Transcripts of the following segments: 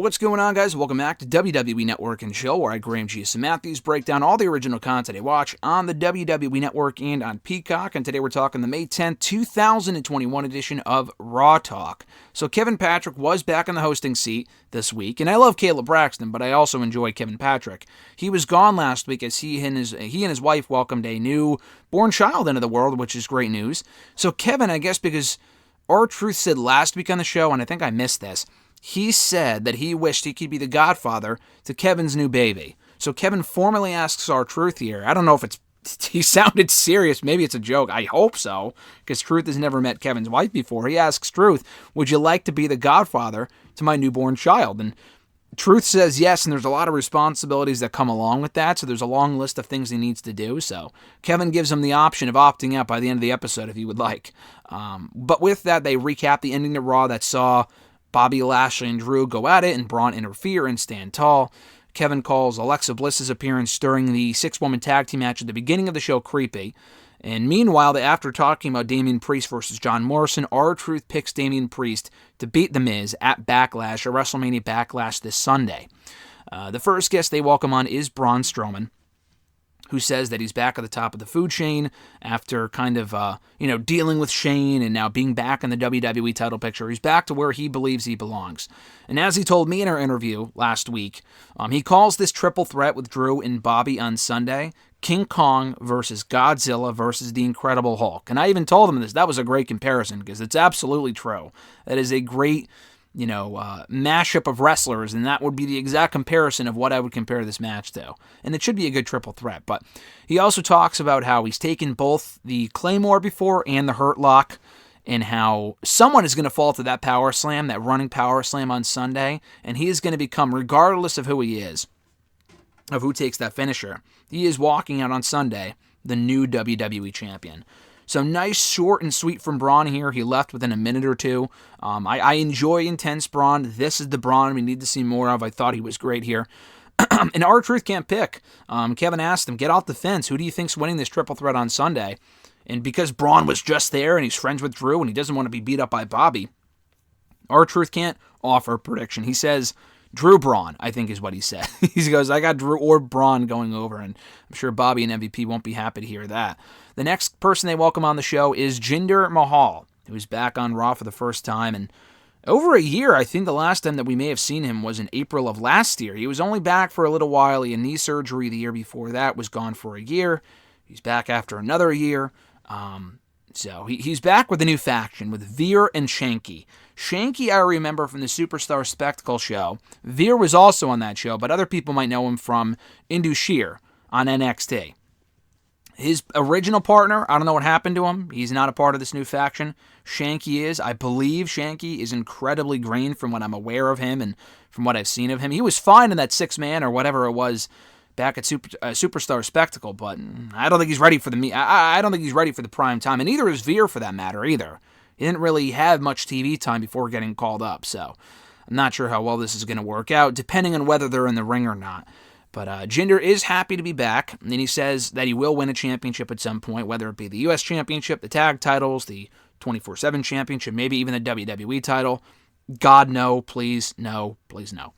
What's going on, guys? Welcome back to WWE Network and Chill, where I, Graham G. Matthews, break down all the original content I watch on the WWE Network and on Peacock. And today we're talking the May 10th, 2021 edition of Raw Talk. So Kevin Patrick was back in the hosting seat this week, and I love Caleb Braxton, but I also enjoy Kevin Patrick. He was gone last week as he and his wife welcomed a new-born child into the world, which is great news. So Kevin, I guess because R-Truth said last week on the show, and I think I missed this, he said that he wished he could be the godfather to Kevin's new baby. So Kevin formally asks R-Truth here. I don't know if he sounded serious. Maybe it's a joke. I hope so, because Truth has never met Kevin's wife before. He asks Truth, would you like to be the godfather to my newborn child? And Truth says yes, and there's a lot of responsibilities that come along with that, so there's a long list of things he needs to do. So Kevin gives him the option of opting out by the end of the episode if he would like. But with that, they recap the ending to Raw that saw Bobby Lashley and Drew go at it, and Braun interfere and stand tall. Kevin calls Alexa Bliss's appearance during the six-woman tag team match at the beginning of the show creepy. And meanwhile, after talking about Damian Priest versus John Morrison, R-Truth picks Damian Priest to beat The Miz at Backlash, or WrestleMania Backlash this Sunday. The first guest they welcome on is Braun Strowman, who says that he's back at the top of the food chain after kind of, dealing with Shane and now being back in the WWE title picture. He's back to where he believes he belongs. And as he told me in our interview last week, he calls this triple threat with Drew and Bobby on Sunday King Kong versus Godzilla versus the Incredible Hulk. And I even told him this. That was a great comparison because it's absolutely true. That is a great mashup of wrestlers, and that would be the exact comparison of what I would compare this match to. And it should be a good triple threat. But he also talks about how he's taken both the Claymore before and the Hurt Lock, and how someone is going to fall to that power slam, that running power slam on Sunday, and he is going to become, regardless of who he is, of who takes that finisher, he is walking out on Sunday the new WWE champion. So nice, short, and sweet from Braun here. He left within a minute or two. I enjoy intense Braun. This is the Braun we need to see more of. I thought he was great here. And R-Truth can't pick. Kevin asked him, get off the fence. Who do you think's winning this triple threat on Sunday? And because Braun was just there and he's friends with Drew and he doesn't want to be beat up by Bobby, R-Truth can't offer a prediction. He says, Drew Braun, I think is what he said. He goes, I got Drew or Braun going over, and I'm sure Bobby and MVP won't be happy to hear that. The next person they welcome on the show is Jinder Mahal, who's back on Raw for the first time, and over a year. I think the last time that we may have seen him was in April of last year. He was only back for a little while. He had knee surgery the year before that, was gone for a year. He's back after another year. So he's back with a new faction with Veer and Shanky. Shanky I remember from the Superstar Spectacle show. Veer was also on that show, but other people might know him from Sheer on NXT. His original partner, I don't know what happened to him. He's not a part of this new faction. Shanky is. I believe Shanky is incredibly green from what I'm aware of him and from what I've seen of him. He was fine in that six-man or whatever it was back at Superstar Spectacle, but I don't think he's ready for I don't think he's ready for the prime time, and neither is Veer for that matter either. He didn't really have much TV time before getting called up, so I'm not sure how well this is going to work out, depending on whether they're in the ring or not. But Jinder is happy to be back, and he says that he will win a championship at some point, whether it be the U.S. Championship, the tag titles, the 24/7 Championship, maybe even the WWE title. God, no, please, no, please, no.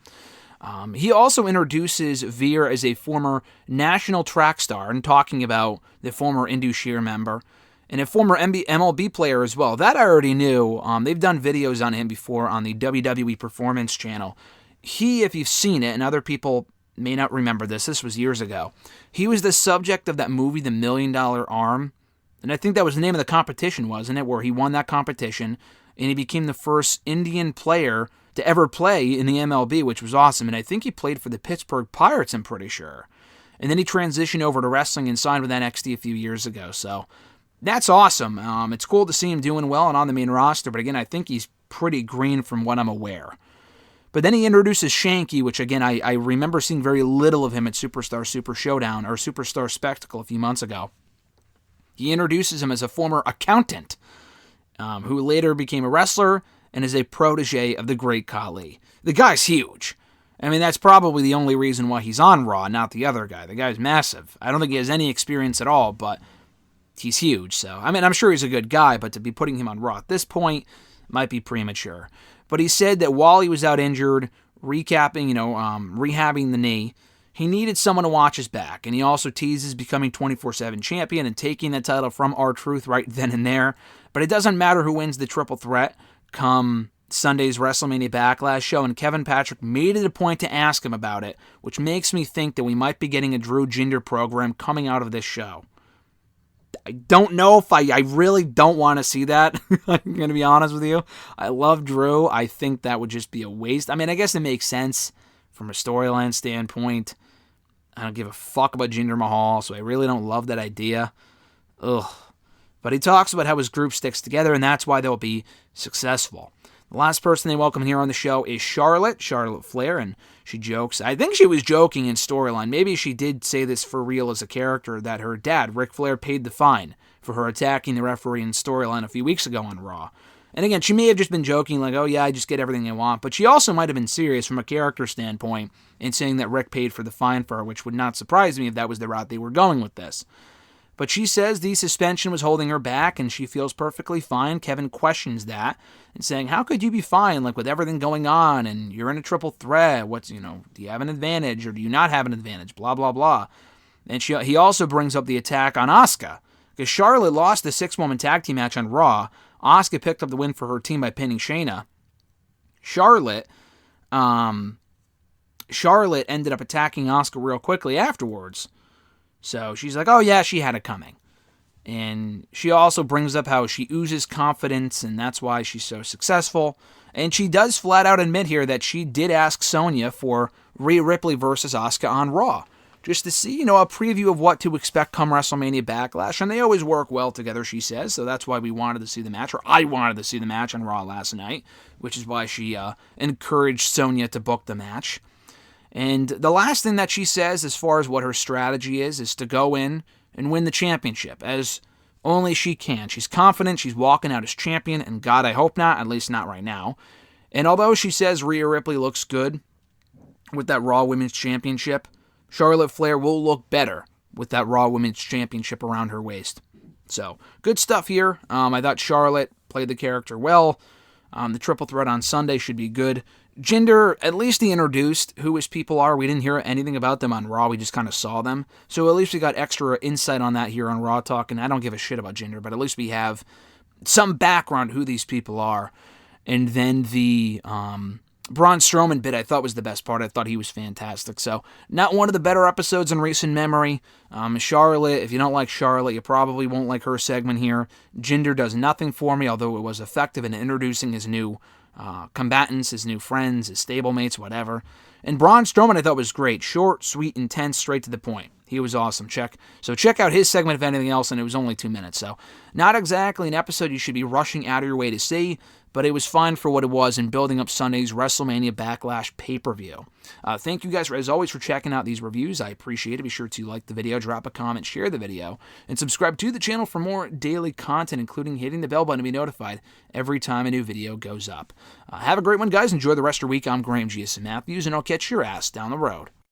He also introduces Veer as a former national track star and talking about the former Sheer member and a former MLB player as well. That I already knew. They've done videos on him before on the WWE Performance channel. He, if you've seen it, and other people may not remember this was years ago, he was the subject of that movie, The $1 Million Arm, and I think that was the name of the competition, wasn't it, where he won that competition, and he became the first Indian player to ever play in the MLB, which was awesome. And I think he played for the Pittsburgh Pirates, I'm pretty sure. And then he transitioned over to wrestling and signed with NXT a few years ago. So that's awesome. It's cool to see him doing well and on the main roster. But again, I think he's pretty green from what I'm aware. But then he introduces Shanky, which again, I remember seeing very little of him at Superstar Super Showdown or Superstar Spectacle a few months ago. He introduces him as a former accountant who later became a wrestler and is a protege of the Great Khali. The guy's huge. I mean, that's probably the only reason why he's on Raw, not the other guy. The guy's massive. I don't think he has any experience at all, but he's huge. So, I mean, I'm sure he's a good guy, but to be putting him on Raw at this point might be premature. But he said that while he was out injured, recapping, rehabbing the knee. He needed someone to watch his back, and he also teases becoming 24/7 champion and taking that title from R-Truth right then and there. But it doesn't matter who wins the triple threat come Sunday's WrestleMania Backlash show, and Kevin Patrick made it a point to ask him about it, which makes me think that we might be getting a Drew Jinder program coming out of this show. I don't know if I really don't want to see that. I'm going to be honest with you. I love Drew. I think that would just be a waste. I mean, I guess it makes sense from a storyline standpoint. I don't give a fuck about Jinder Mahal, so I really don't love that idea. Ugh. But he talks about how his group sticks together, and that's why they'll be successful. The last person they welcome here on the show is Charlotte Flair, and she jokes. I think she was joking in storyline. Maybe she did say this for real as a character, that her dad, Ric Flair, paid the fine for her attacking the referee in storyline a few weeks ago on Raw. And again, she may have just been joking, like, oh yeah, I just get everything I want. But she also might have been serious from a character standpoint in saying that Rick paid for the fine for her, which would not surprise me if that was the route they were going with this. But she says the suspension was holding her back and she feels perfectly fine. Kevin questions that and saying, how could you be fine, like with everything going on and you're in a triple threat? Do you have an advantage or do you not have an advantage? Blah, blah, blah. And he also brings up the attack on Asuka, because Charlotte lost the 6-woman tag team match on Raw. Asuka picked up the win for her team by pinning Shayna. Charlotte ended up attacking Asuka real quickly afterwards. So she's like, oh yeah, she had it coming. And she also brings up how she oozes confidence, and that's why she's so successful. And she does flat out admit here that she did ask Sonya for Rhea Ripley versus Asuka on Raw, just to see, a preview of what to expect come WrestleMania Backlash. And they always work well together, she says, so that's why we wanted to see the match, or I wanted to see the match on Raw last night, which is why she encouraged Sonya to book the match. And the last thing that she says, as far as what her strategy is to go in and win the championship, as only she can. She's confident she's walking out as champion, and God, I hope not, at least not right now. And although she says Rhea Ripley looks good with that Raw Women's Championship, Charlotte Flair will look better with that Raw Women's Championship around her waist. So, good stuff here. I thought Charlotte played the character well. The triple threat on Sunday should be good. Jinder, at least he introduced who his people are. We didn't hear anything about them on Raw. We just kind of saw them. So at least we got extra insight on that here on Raw Talk. And I don't give a shit about Jinder, but at least we have some background who these people are. And then the Braun Strowman bit I thought was the best part. I thought he was fantastic. So not one of the better episodes in recent memory. Charlotte, if you don't like Charlotte, you probably won't like her segment here. Jinder does nothing for me, although it was effective in introducing his new combatants, his new friends, his stablemates, whatever. And Braun Strowman I thought was great. Short, sweet, intense, straight to the point. He was awesome. Check out his segment if anything else, and it was only 2 minutes. So not exactly an episode you should be rushing out of your way to see, but it was fine for what it was in building up Sunday's WrestleMania Backlash pay-per-view. Thank you guys, as always, for checking out these reviews. I appreciate it. Be sure to like the video, drop a comment, share the video, and subscribe to the channel for more daily content, including hitting the bell button to be notified every time a new video goes up. Have a great one, guys. Enjoy the rest of your week. I'm Graham G.S. Matthews, and I'll catch your ass down the road.